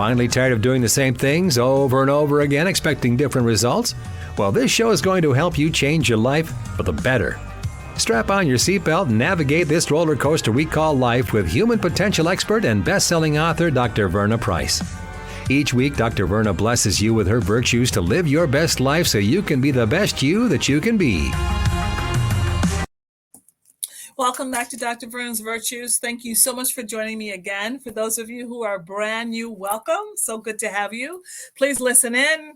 Finally tired of doing the same things over and over again, expecting different results? Well, this show is going to help you change your life for the better. Strap on your seatbelt and navigate this roller coaster we call life with human potential expert and best-selling author Dr. Verna Price. Each week, Dr. Verna blesses you with her virtues to live your best life so you can be the best you that you can be. Welcome back to Dr. Verna's Virtues. Thank you so much for joining me again. For those of you who are brand new, welcome. So good to have you. Please listen in,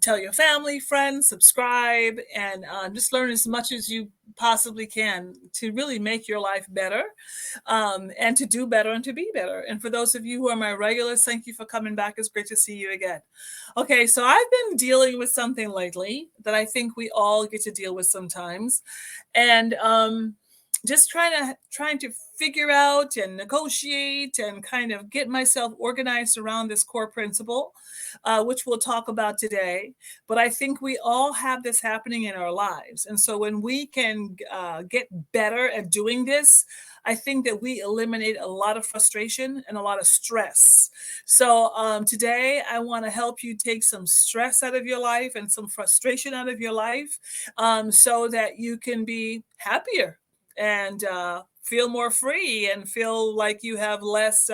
tell your family, friends, subscribe, and just learn as much as you possibly can to really make your life better and to do better and to be better. And for those of you who are my regulars, thank you for coming back. It's great to see you again. Okay, so I've been dealing with something lately that I think we all get to deal with sometimes. And just trying to figure out and negotiate and kind of get myself organized around this core principle, which we'll talk about today. But I think we all have this happening in our lives. And so when we can get better at doing this, I think that we eliminate a lot of frustration and a lot of stress. So today I want to help you take some stress out of your life and some frustration out of your life so that you can be happier and feel more free and feel like you have less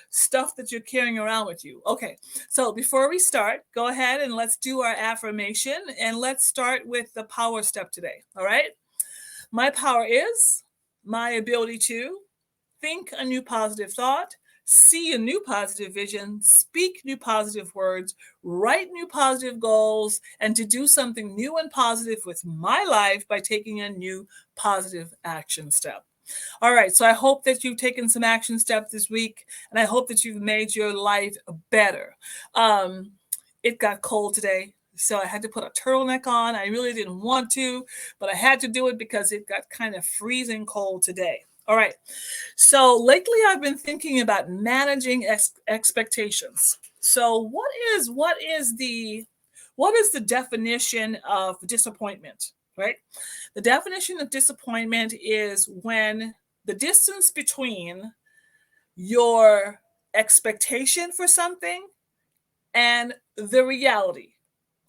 stuff that you're carrying around with you. Okay, so before we start, go ahead and let's do our affirmation, and let's start with the power step today, all right? My power is my ability to think a new positive thought, see a new positive vision, speak new positive words, write new positive goals, and to do something new and positive with my life by taking a new positive action step. All right, so I hope that you've taken some action steps this week, and I hope that you've made your life better. It got cold today, so I had to put a turtleneck on. I really didn't want to, but I had to do it because it got kind of freezing cold today. All right. So lately I've been thinking about managing expectations. So what is the definition of disappointment, right? The definition of disappointment is when the distance between your expectation for something and the reality.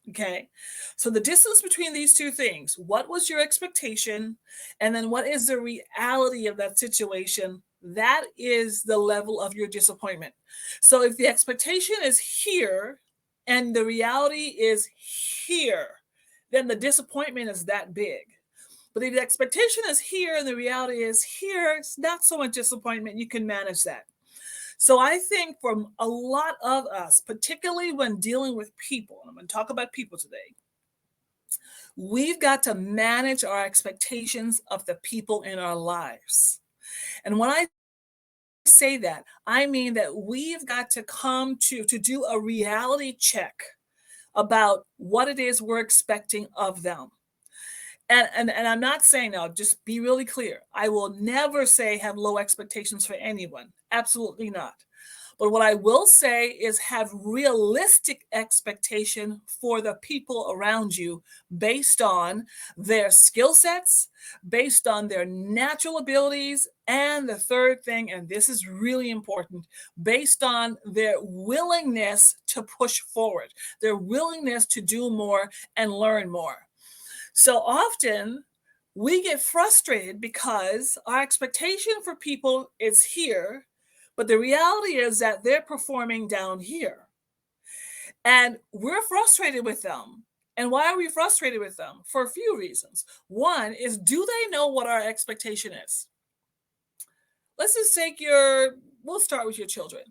Okay, so the distance between these two things, what was your expectation? And then what is the reality of that situation? That is the level of your disappointment. So if the expectation is here and the reality is here, then the disappointment is that big. But if the expectation is here and the reality is here, it's not so much disappointment. You can manage that. So I think for a lot of us, particularly when dealing with people, and I'm going to talk about people today, we've got to manage our expectations of the people in our lives. And when I say that, I mean that we've got to come to do a reality check about what it is we're expecting of them. And I'm not saying, now, just be really clear. I will never say have low expectations for anyone. Absolutely not. But what I will say is have realistic expectation for the people around you based on their skill sets, based on their natural abilities, and the third thing, and this is really important, based on their willingness to push forward, their willingness to do more and learn more. So often we get frustrated because our expectation for people is here, but the reality is that they're performing down here. And we're frustrated with them. And why are we frustrated with them? For a few reasons. One is, do they know what our expectation is? Let's just we'll start with your children.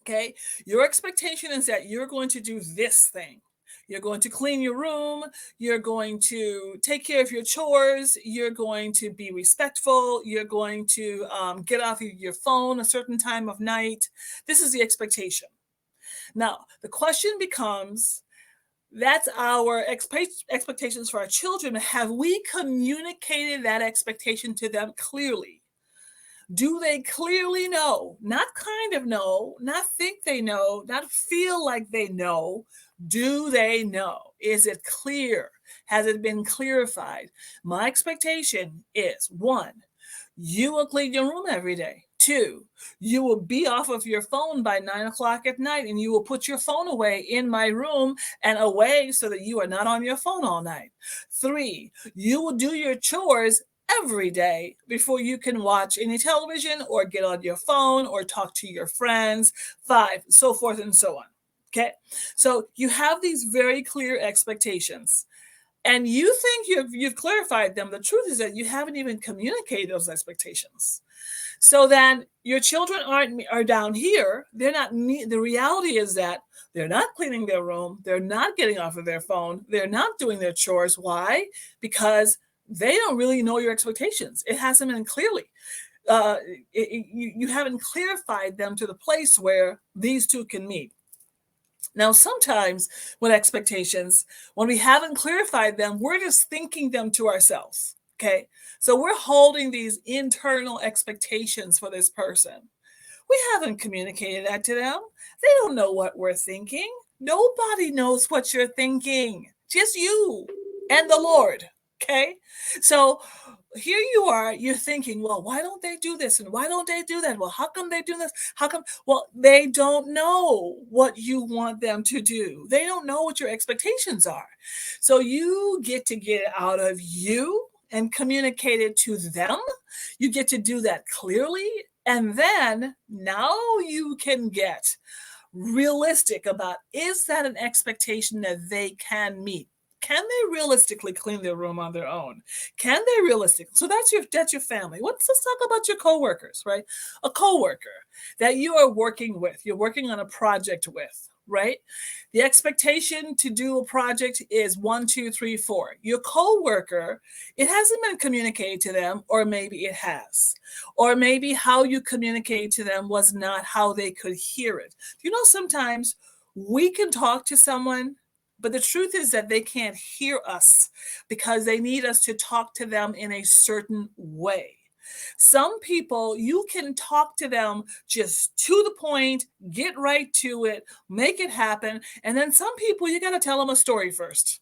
Okay, your expectation is that you're going to do this thing. You're going to clean your room. You're going to take care of your chores. You're going to be respectful. You're going to get off your phone a certain time of night. This is the expectation. Now, the question becomes, that's our expectations for our children. Have we communicated that expectation to them clearly? Do they clearly know? Not kind of know, not think they know, not feel like they know. Do they know? Is it clear? Has it been clarified? My expectation is, one, you will clean your room every day. 2, you will be off of your phone by 9 o'clock at night, and you will put your phone away in my room and away so that you are not on your phone all night. 3, you will do your chores every day before you can watch any television or get on your phone or talk to your friends. 5, so forth and so on. Okay. So you have these very clear expectations. And you think you've clarified them. The truth is that you haven't even communicated those expectations. So then your children are down here. They're not. The reality is that they're not cleaning their room. They're not getting off of their phone. They're not doing their chores. Why? Because they don't really know your expectations. It hasn't been clearly. You haven't clarified them to the place where these two can meet. Now, sometimes with expectations, when we haven't clarified them, we're just thinking them to ourselves. Okay. So we're holding these internal expectations for this person. We haven't communicated that to them. They don't know what we're thinking. Nobody knows what you're thinking, just you and the Lord. Okay. So here you are, you're thinking, well, why don't they do this? And why don't they do that? Well, how come they do this? How come? Well, they don't know what you want them to do. They don't know what your expectations are. So you get to get it out of you and communicate it to them. You get to do that clearly. And then now you can get realistic about, is that an expectation that they can meet? Can they realistically clean their room on their own? Can they realistically? So that's your family. Let's talk about your coworkers, right? A coworker that you are working with, you're working on a project with, right? The expectation to do a project is 1, 2, 3, 4. Your coworker, it hasn't been communicated to them, or maybe it has. Or maybe how you communicated to them was not how they could hear it. You know, sometimes we can talk to someone, but the truth is that they can't hear us because they need us to talk to them in a certain way. Some people, you can talk to them just to the point, get right to it, make it happen. And then some people, you got to tell them a story first.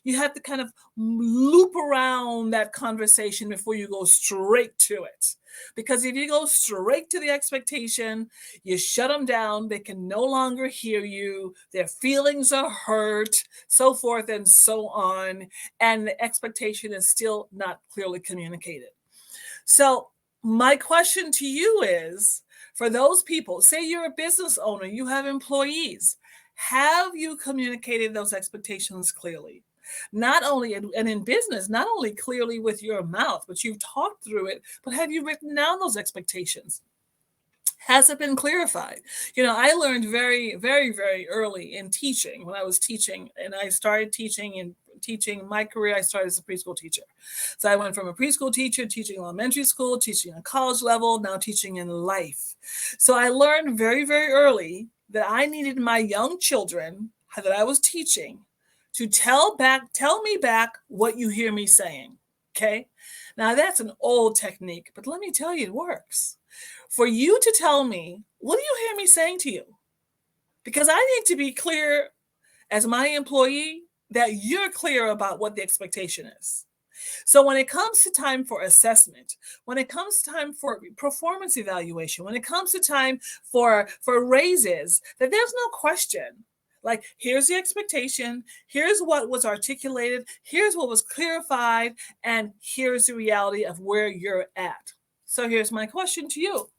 You have to kind of loop around that conversation before you go straight to it. Because if you go straight to the expectation, you shut them down, they can no longer hear you, their feelings are hurt, so forth and so on, and the expectation is still not clearly communicated. So my question to you is, for those people, say you're a business owner, you have employees, have you communicated those expectations clearly? Not only, and in business, not only clearly with your mouth, but you've talked through it, but have you written down those expectations? Has it been clarified? You know, I learned very, very, very early in teaching when I was teaching, and I started teaching my career. I started as a preschool teacher. So I went from a preschool teacher, teaching elementary school, teaching on college level, now teaching in life. So I learned very, very early that I needed my young children that I was teaching to tell me back what you hear me saying. Okay. Now that's an old technique, but let me tell you, it works. For you to tell me, what do you hear me saying to you? Because I need to be clear as my employee that you're clear about what the expectation is. So when it comes to time for assessment, when it comes to time for performance evaluation, when it comes to time for raises, that there's no question. Like, here's the expectation, here's what was articulated, here's what was clarified, and here's the reality of where you're at. So here's my question to you.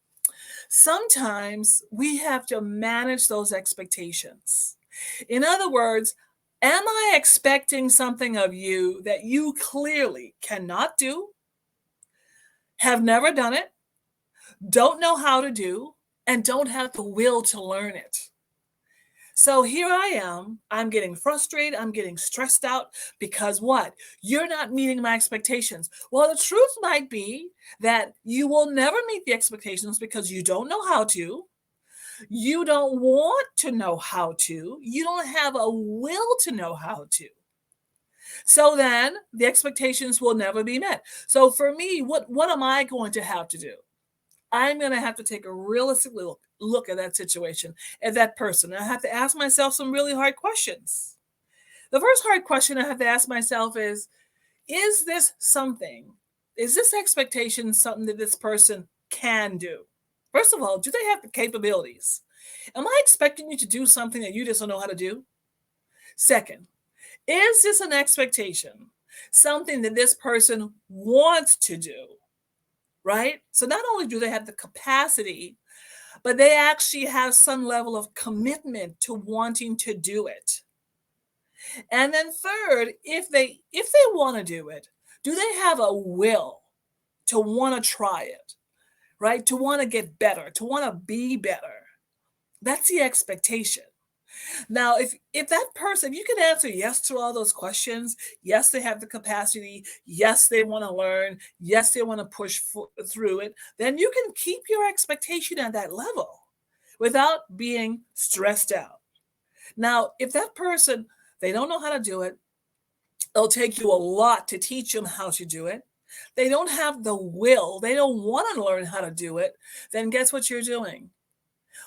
Sometimes we have to manage those expectations. In other words, am I expecting something of you that you clearly cannot do, have never done it, don't know how to do, and don't have the will to learn it? So here I am, I'm getting frustrated, I'm getting stressed out because what? You're not meeting my expectations. Well, the truth might be that you will never meet the expectations because you don't know how to. You don't want to know how to. You don't have a will to know how to. So then the expectations will never be met. So for me, what am I going to have to do? I'm going to have to take a realistic look at that situation, at that person. I have to ask myself some really hard questions. The first hard question I have to ask myself is this expectation something that this person can do? First of all, do they have the capabilities? Am I expecting you to do something that you just don't know how to do? Second, is this an expectation? Something that this person wants to do, right? So not only do they have the capacity, but they actually have some level of commitment to wanting to do it. And then third, if they want to do it, do they have a will to want to try it, right? To want to get better, to want to be better. That's the expectation. Now, if that person, if you can answer yes to all those questions, yes, they have the capacity, yes, they want to learn, yes, they want to push through it, then you can keep your expectation at that level without being stressed out. Now, if that person, they don't know how to do it, it'll take you a lot to teach them how to do it. They don't have the will, they don't want to learn how to do it, then guess what you're doing?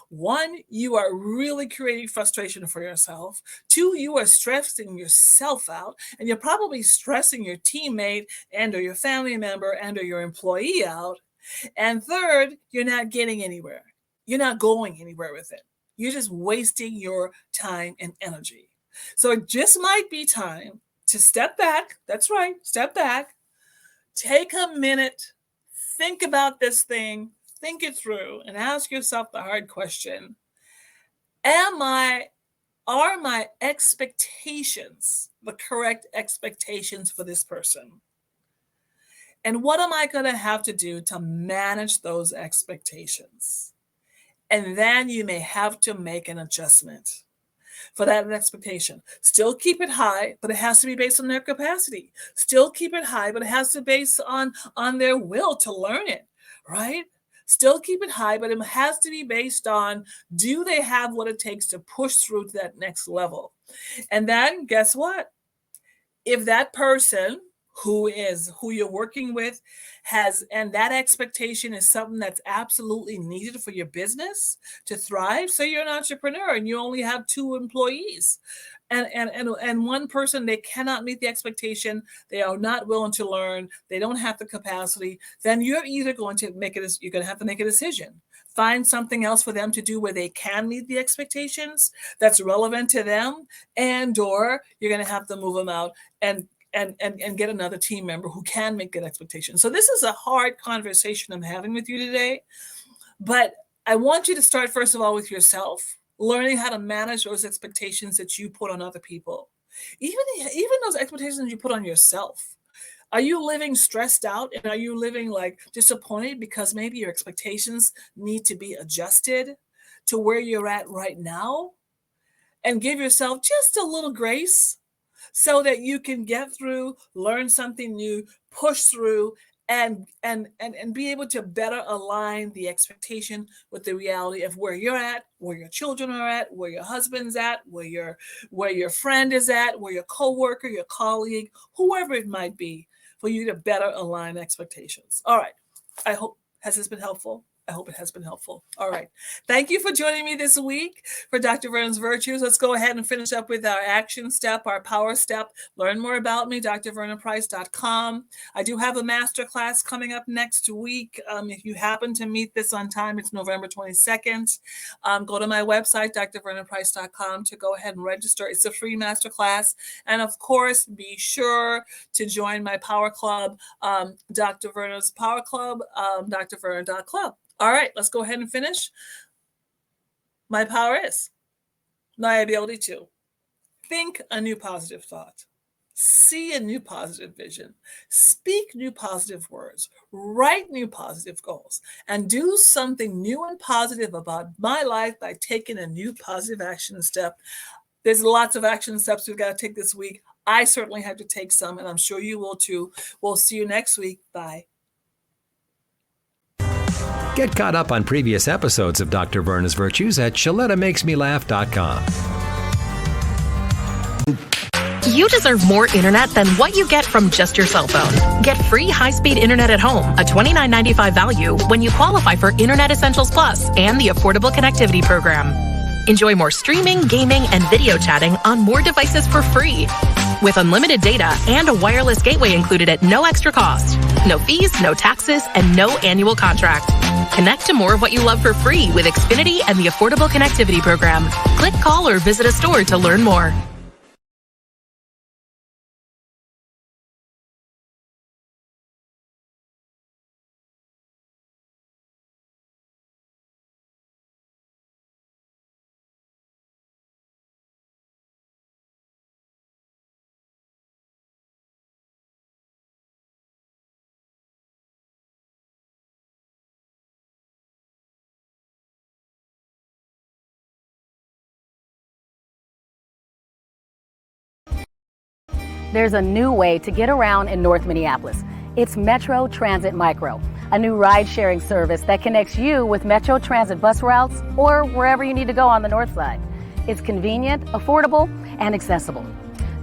One, you are really creating frustration for yourself. Two, you are stressing yourself out, and you're probably stressing your teammate and or your family member and or your employee out. And third, you're not getting anywhere. You're not going anywhere with it. You're just wasting your time and energy. So it just might be time to step back. That's right, step back. Take a minute, think about this thing, think it through, and ask yourself the hard question. Are my expectations the correct expectations for this person? And what am I going to have to do to manage those expectations? And then you may have to make an adjustment for that expectation. Still keep it high, but it has to be based on their capacity. Still keep it high, but it has to be based on their will to learn it, right? Still keep it high, but it has to be based on, do they have what it takes to push through to that next level? And then guess what? If that person who you're working with and that expectation is something that's absolutely needed for your business to thrive. So you're an entrepreneur and you only have 2 employees and one person, they cannot meet the expectation. They are not willing to learn. They don't have the capacity. Then you're either going to you're going to have to make a decision. Find something else for them to do where they can meet the expectations that's relevant to them, or you're going to have to move them out and get another team member who can make that expectation. So this is a hard conversation I'm having with you today, but I want you to start first of all with yourself, learning how to manage those expectations that you put on other people, even those expectations you put on yourself. Are you living stressed out and are you living like disappointed because maybe your expectations need to be adjusted to where you're at right now? And give yourself just a little grace so that you can get through, learn something new, push through, and be able to better align the expectation with the reality of where you're at, where your children are at, where your husband's at, where your friend is at, where your coworker, your colleague, whoever it might be, for you to better align expectations. All right. Has this been helpful? I hope it has been helpful. All right. Thank you for joining me this week for Dr. Verna's Virtues. Let's go ahead and finish up with our action step, our power step. Learn more about me, drvernaprice.com. I do have a masterclass coming up next week. If you happen to meet this on time, it's November 22nd. Go to my website, drvernaprice.com, to go ahead and register. It's a free masterclass. And of course, be sure to join my Power Club, Dr. Verna's Power Club, drverna.club. All right, let's go ahead and finish. My power is my ability to think a new positive thought, see a new positive vision, speak new positive words, write new positive goals, and do something new and positive about my life by taking a new positive action step. There's lots of action steps we've got to take this week. I certainly have to take some, and I'm sure you will too. We'll see you next week. Bye. Get caught up on previous episodes of Dr. Verna's Virtues at ShalettaMakesMeLaugh.com. You deserve more internet than what you get from just your cell phone. Get free high-speed internet at home, a $29.95 value when you qualify for Internet Essentials Plus and the Affordable Connectivity Program. Enjoy more streaming, gaming, and video chatting on more devices for free. with unlimited data and a wireless gateway included at no extra cost. No fees, no taxes, and no annual contract. Connect to more of what you love for free with Xfinity and the Affordable Connectivity Program. Click, call, or visit a store to learn more. There's a new way to get around in North Minneapolis. It's Metro Transit Micro, a new ride-sharing service that connects you with Metro Transit bus routes or wherever you need to go on the north side. It's convenient, affordable, and accessible.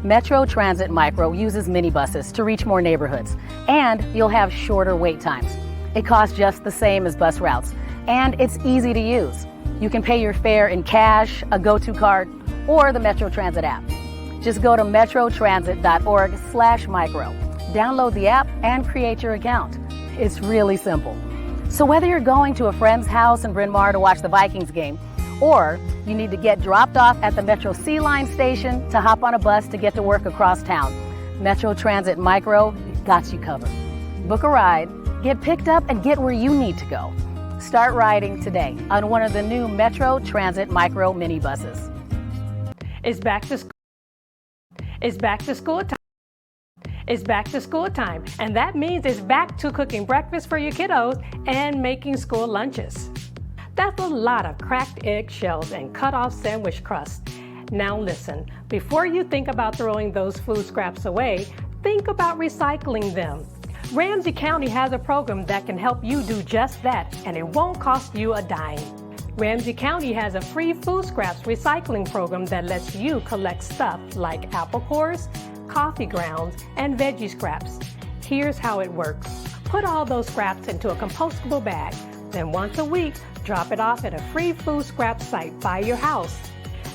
Metro Transit Micro uses minibuses to reach more neighborhoods, and you'll have shorter wait times. It costs just the same as bus routes, and it's easy to use. You can pay your fare in cash, a go-to card, or the Metro Transit app. Just go to metrotransit.org/micro. Download the app and create your account. It's really simple. So whether you're going to a friend's house in Bryn Mawr to watch the Vikings game, or you need to get dropped off at the Metro C Line station to hop on a bus to get to work across town, Metro Transit Micro got you covered. Book a ride, get picked up, and get where you need to go. Start riding today on one of the new Metro Transit Micro minibuses. It's back to school. It's back to school time. It's back to school time, and that means it's back to cooking breakfast for your kiddos and making school lunches. That's a lot of cracked eggshells and cut-off sandwich crust. Now listen, before you think about throwing those food scraps away, think about recycling them. Ramsey County has a program that can help you do just that, and it won't cost you a dime. Ramsey County has a free food scraps recycling program that lets you collect stuff like apple cores, coffee grounds, and veggie scraps. Here's how it works. Put all those scraps into a compostable bag. Then once a week, drop it off at a free food scrap site by your house.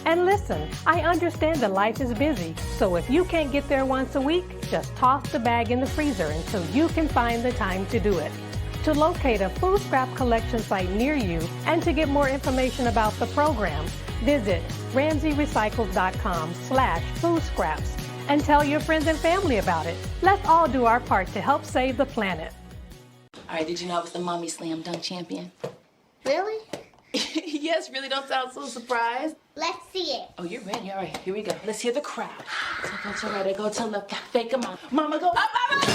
And listen, I understand that life is busy, so if you can't get there once a week, just toss the bag in the freezer until you can find the time to do it. To locate a food scrap collection site near you and to get more information about the program, visit ramseyrecycles.com/food scraps and tell your friends and family about it. Let's all do our part to help save the planet. All right, did you know I was the Mommy Slam Dunk Champion? Really? Yes, really, don't sound so surprised. Let's see it. Oh, you're ready. All right, here we go. Let's hear the crowd. So go to right, go to left, fake 'em out. Mama, go up, mama!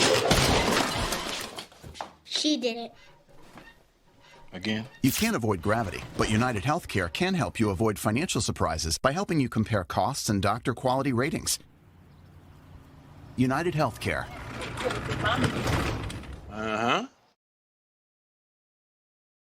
She did it. Again? You can't avoid gravity, but United Healthcare can help you avoid financial surprises by helping you compare costs and doctor quality ratings. United Healthcare.